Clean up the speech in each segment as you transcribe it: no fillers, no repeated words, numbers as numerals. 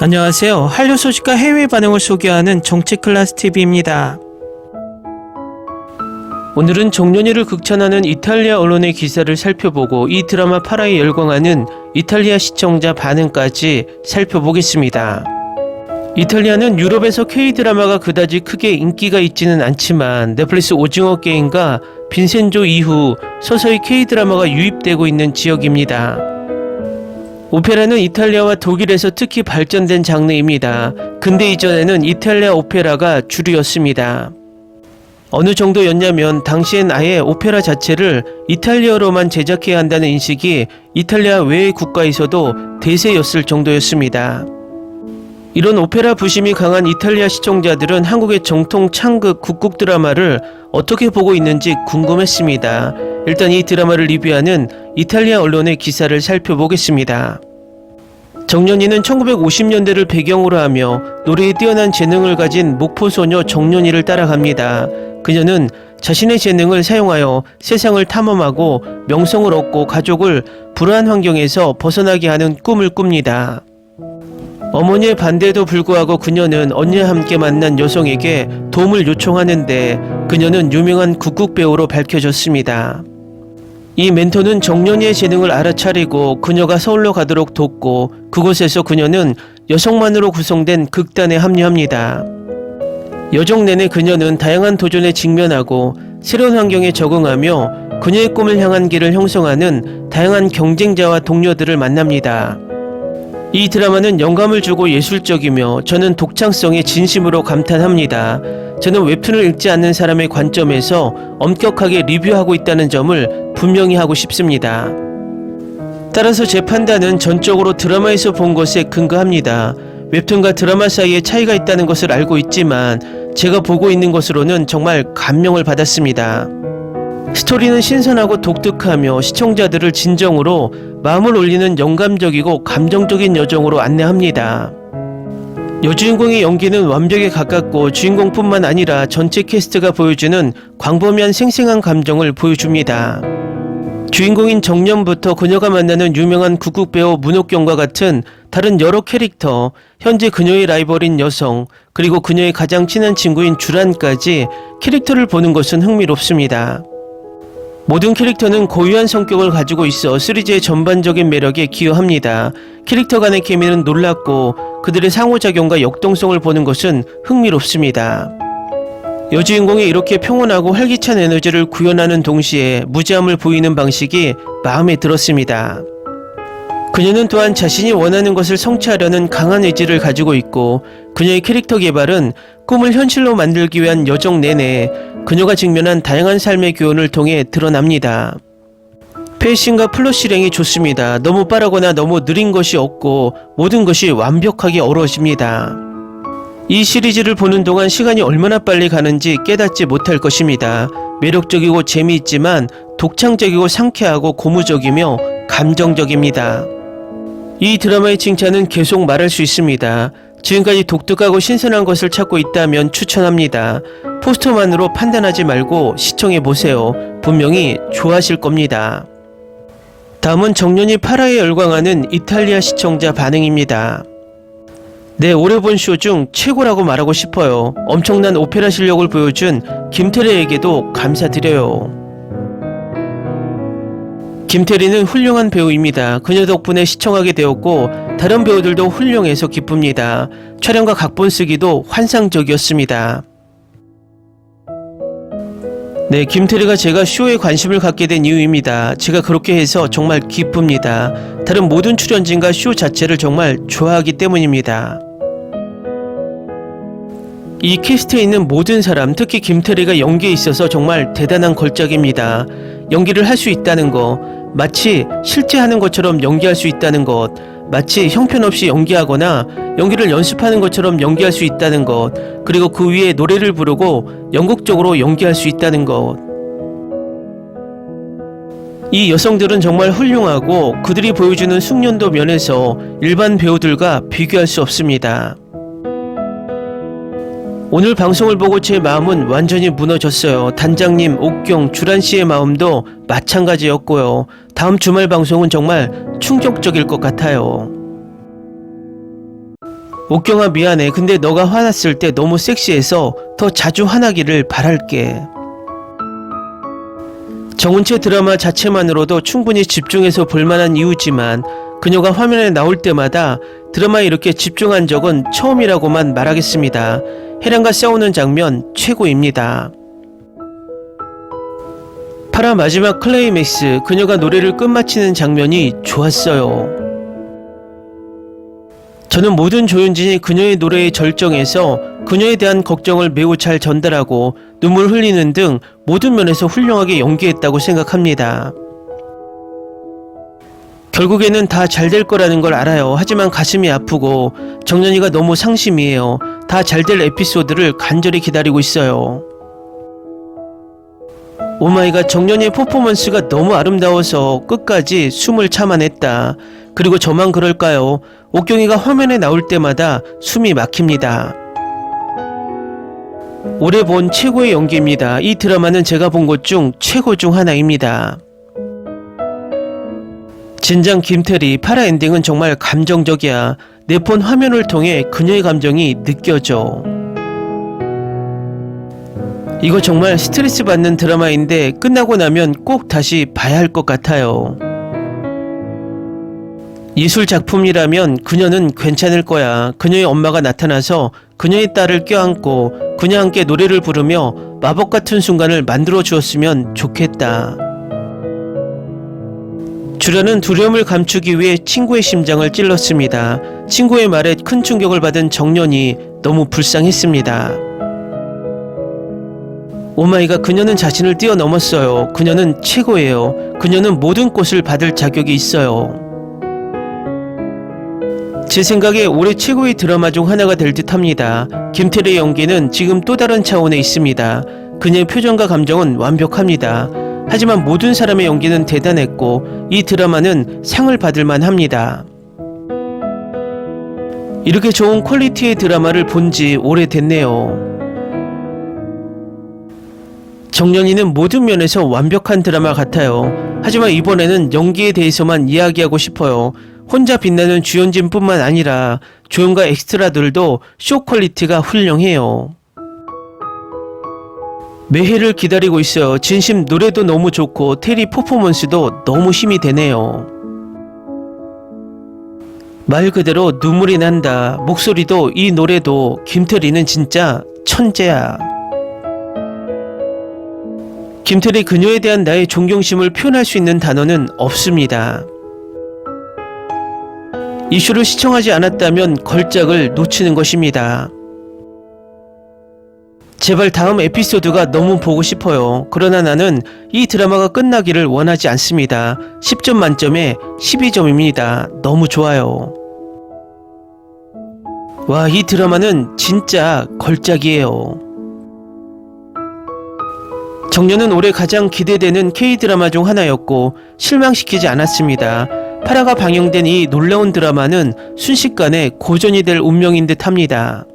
안녕하세요. 한류 소식과 해외 반응을 소개하는 정치클래스TV입니다. 오늘은 정년이를 극찬하는 이탈리아 언론의 기사를 살펴보고 이 드라마 파라에 열광하는 이탈리아 시청자 반응까지 살펴보겠습니다. 이탈리아는 유럽에서 K-드라마가 그다지 크게 인기가 있지는 않지만 넷플릭스 오징어 게임과 빈센조 이후 서서히 K-드라마가 유입되고 있는 지역입니다. 오페라는 이탈리아와 독일에서 특히 발전된 장르입니다. 근대 이전에는 이탈리아 오페라가 주류였습니다. 어느 정도였냐면 당시엔 아예 오페라 자체를 이탈리아로만 제작해야 한다는 인식이 이탈리아 외의 국가에서도 대세였을 정도였습니다. 이런 오페라 부심이 강한 이탈리아 시청자들은 한국의 정통 창극 국국 드라마를 어떻게 보고 있는지 궁금했습니다. 일단 이 드라마를 리뷰하는 이탈리아 언론의 기사를 살펴보겠습니다. 정년이는 1950년대를 배경으로 하며 노래에 뛰어난 재능을 가진 목포소녀 정년이를 따라갑니다. 그녀는 자신의 재능을 사용하여 세상을 탐험하고 명성을 얻고 가족을 불안한 환경에서 벗어나게 하는 꿈을 꿉니다. 어머니의 반대에도 불구하고 그녀는 언니와 함께 만난 여성에게 도움을 요청하는데 그녀는 유명한 국국 배우로 밝혀졌습니다. 이 멘토는 정년이의 재능을 알아차리고 그녀가 서울로 가도록 돕고 그곳에서 그녀는 여성만으로 구성된 극단에 합류합니다. 여정 내내 그녀는 다양한 도전에 직면하고 새로운 환경에 적응하며 그녀의 꿈을 향한 길을 형성하는 다양한 경쟁자와 동료들을 만납니다. 이 드라마는 영감을 주고 예술적이며 저는 독창성에 진심으로 감탄합니다. 저는 웹툰을 읽지 않는 사람의 관점에서 엄격하게 리뷰하고 있다는 점을 분명히 하고 싶습니다. 따라서 제 판단은 전적으로 드라마에서 본 것에 근거합니다. 웹툰과 드라마 사이에 차이가 있다는 것을 알고 있지만 제가 보고 있는 것으로는 정말 감명을 받았습니다. 스토리는 신선하고 독특하며 시청자들을 진정으로 마음을 울리는 영감적이고 감정적인 여정으로 안내합니다. 여주인공의 연기는 완벽에 가깝고 주인공뿐만 아니라 전체 캐스트가 보여주는 광범위한 생생한 감정을 보여줍니다. 주인공인 정년부터 그녀가 만나는 유명한 국국 배우 문옥경과 같은 다른 여러 캐릭터, 현재 그녀의 라이벌인 여성, 그리고 그녀의 가장 친한 친구인 주란까지 캐릭터를 보는 것은 흥미롭습니다. 모든 캐릭터는 고유한 성격을 가지고 있어 시리즈의 전반적인 매력에 기여합니다. 캐릭터 간의 케미는 놀랍고 그들의 상호작용과 역동성을 보는 것은 흥미롭습니다. 여주인공이 이렇게 평온하고 활기찬 에너지를 구현하는 동시에 무지함을 보이는 방식이 마음에 들었습니다. 그녀는 또한 자신이 원하는 것을 성취하려는 강한 의지를 가지고 있고 그녀의 캐릭터 개발은 꿈을 현실로 만들기 위한 여정 내내 그녀가 직면한 다양한 삶의 교훈을 통해 드러납니다. 페이싱과 플롯 실행이 좋습니다. 너무 빠르거나 너무 느린 것이 없고 모든 것이 완벽하게 어우러집니다. 이 시리즈를 보는 동안 시간이 얼마나 빨리 가는지 깨닫지 못할 것입니다. 매력적이고 재미있지만 독창적이고 상쾌하고 고무적이며 감정적입니다. 이 드라마의 칭찬은 계속 말할 수 있습니다. 지금까지 독특하고 신선한 것을 찾고 있다면 추천합니다. 포스터만으로 판단하지 말고 시청해보세요. 분명히 좋아하실 겁니다. 다음은 정년이 파라에 열광하는 이탈리아 시청자 반응입니다. 네, 올해 본 쇼 중 최고라고 말하고 싶어요. 엄청난 오페라 실력을 보여준 김태리에게도 감사드려요. 김태리는 훌륭한 배우입니다. 그녀 덕분에 시청하게 되었고 다른 배우들도 훌륭해서 기쁩니다. 촬영과 각본 쓰기도 환상적이었습니다. 네, 김태리가 제가 쇼에 관심을 갖게 된 이유입니다. 제가 그렇게 해서 정말 기쁩니다. 다른 모든 출연진과 쇼 자체를 정말 좋아하기 때문입니다. 이 캐스트에 있는 모든 사람, 특히 김태리가 연기에 있어서 정말 대단한 걸작입니다. 연기를 할 수 있다는 것, 마치 실제 하는 것처럼 연기할 수 있다는 것, 마치 형편없이 연기하거나 연기를 연습하는 것처럼 연기할 수 있다는 것, 그리고 그 위에 노래를 부르고 연극적으로 연기할 수 있다는 것. 이 여성들은 정말 훌륭하고 그들이 보여주는 숙련도 면에서 일반 배우들과 비교할 수 없습니다. 오늘 방송을 보고 제 마음은 완전히 무너졌어요. 단장님, 옥경, 주란씨의 마음도 마찬가지였고요. 다음 주말 방송은 정말 충격적일 것 같아요. 옥경아 미안해. 근데 너가 화났을 때 너무 섹시해서 더 자주 화나기를 바랄게. 정은채 드라마 자체만으로도 충분히 집중해서 볼만한 이유지만 그녀가 화면에 나올 때마다 드라마에 이렇게 집중한 적은 처음이라고만 말하겠습니다. 해랑과 싸우는 장면 최고입니다. 파라 마지막 클라이맥스, 그녀가 노래를 끝마치는 장면이 좋았어요. 저는 모든 조윤진이 그녀의 노래에 절정해서 그녀에 대한 걱정을 매우 잘 전달하고 눈물 흘리는 등 모든 면에서 훌륭하게 연기했다고 생각합니다. 결국에는 다 잘 될 거라는 걸 알아요. 하지만 가슴이 아프고 정연이가 너무 상심이에요. 다 잘 될 에피소드를 간절히 기다리고 있어요. 오마이갓, 정연이의 퍼포먼스가 너무 아름다워서 끝까지 숨을 참아냈다. 그리고 저만 그럴까요? 옥경이가 화면에 나올 때마다 숨이 막힙니다. 올해 본 최고의 연기입니다. 이 드라마는 제가 본 것 중 최고 중 하나입니다. 진장 김태리, 파라 엔딩은 정말 감정적이야. 내 폰 화면을 통해 그녀의 감정이 느껴져. 이거 정말 스트레스 받는 드라마인데 끝나고 나면 꼭 다시 봐야 할 것 같아요. 예술 작품이라면 그녀는 괜찮을 거야. 그녀의 엄마가 나타나서 그녀의 딸을 껴안고 그녀와 함께 노래를 부르며 마법 같은 순간을 만들어 주었으면 좋겠다. 주라는 두려움을 감추기 위해 친구의 심장을 찔렀습니다. 친구의 말에 큰 충격을 받은 정연이 너무 불쌍했습니다. 오마이갓, 그녀는 자신을 뛰어넘었어요. 그녀는 최고예요. 그녀는 모든 꽃을 받을 자격이 있어요. 제 생각에 올해 최고의 드라마 중 하나가 될 듯합니다. 김태리의 연기는 지금 또 다른 차원에 있습니다. 그녀의 표정과 감정은 완벽합니다. 하지만 모든 사람의 연기는 대단했고 이 드라마는 상을 받을 만합니다. 이렇게 좋은 퀄리티의 드라마를 본 지 오래됐네요. 정연이는 모든 면에서 완벽한 드라마 같아요. 하지만 이번에는 연기에 대해서만 이야기하고 싶어요. 혼자 빛나는 주연진 뿐만 아니라 조연과 엑스트라들도 쇼 퀄리티가 훌륭해요. 매해를 기다리고 있어요. 진심 노래도 너무 좋고 테리 퍼포먼스도 너무 힘이 되네요. 말 그대로 눈물이 난다. 목소리도 이 노래도 김태리는 진짜 천재야. 김태리, 그녀에 대한 나의 존경심을 표현할 수 있는 단어는 없습니다. 이슈를 시청하지 않았다면 걸작을 놓치는 것입니다. 제발 다음 에피소드가 너무 보고 싶어요. 그러나 나는 이 드라마가 끝나기를 원하지 않습니다. 10점 만점에 12점입니다. 너무 좋아요. 와, 이 드라마는 진짜 걸작이에요. 정연은 올해 가장 기대되는 K-드라마 중 하나였고 실망시키지 않았습니다. 파라가 방영된 이 놀라운 드라마는 순식간에 고전이 될 운명인 듯 합니다.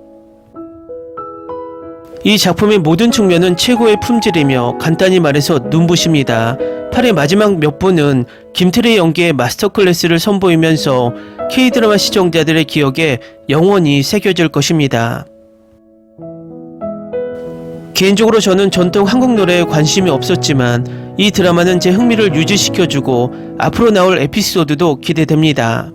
이 작품의 모든 측면은 최고의 품질이며 간단히 말해서 눈부십니다. 8의 마지막 몇 분은 김태리의 연기에 마스터 클래스를 선보이면서 K-드라마 시청자들의 기억에 영원히 새겨질 것입니다. 개인적으로 저는 전통 한국 노래에 관심이 없었지만 이 드라마는 제 흥미를 유지시켜주고 앞으로 나올 에피소드도 기대됩니다.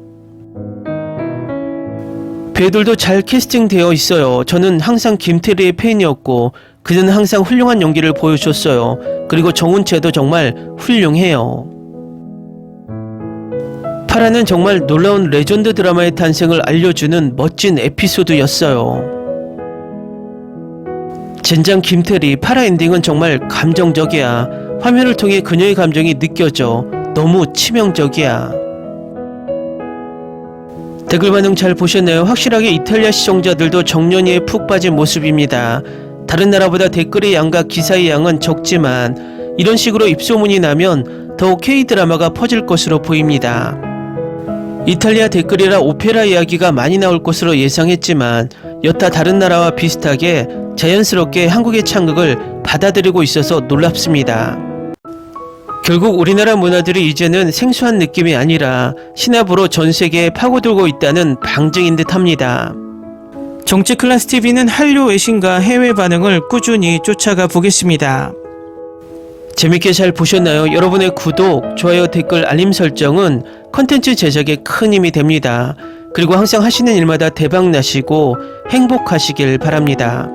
배우들도 잘 캐스팅되어 있어요. 저는 항상 김태리의 팬이었고 그는 항상 훌륭한 연기를 보여줬어요. 그리고 정은채도 정말 훌륭해요. 파라는 정말 놀라운 레전드 드라마의 탄생을 알려주는 멋진 에피소드였어요. 젠장 김태리, 파라 엔딩은 정말 감정적이야. 화면을 통해 그녀의 감정이 느껴져. 너무 치명적이야. 댓글 반응 잘 보셨나요? 확실하게 이탈리아 시청자들도 정연이에 푹 빠진 모습입니다. 다른 나라보다 댓글의 양과 기사의 양은 적지만 이런 식으로 입소문이 나면 더욱 K-드라마가 퍼질 것으로 보입니다. 이탈리아 댓글이라 오페라 이야기가 많이 나올 것으로 예상했지만 여타 다른 나라와 비슷하게 자연스럽게 한국의 창극을 받아들이고 있어서 놀랍습니다. 결국 우리나라 문화들이 이제는 생소한 느낌이 아니라 신압으로 전 세계에 파고들고 있다는 방증인 듯 합니다. 정치 클래스 TV는 한류 외신과 해외 반응을 꾸준히 쫓아가 보겠습니다. 재밌게 잘 보셨나요? 여러분의 구독, 좋아요, 댓글, 알림 설정은 컨텐츠 제작에 큰 힘이 됩니다. 그리고 항상 하시는 일마다 대박 나시고 행복하시길 바랍니다.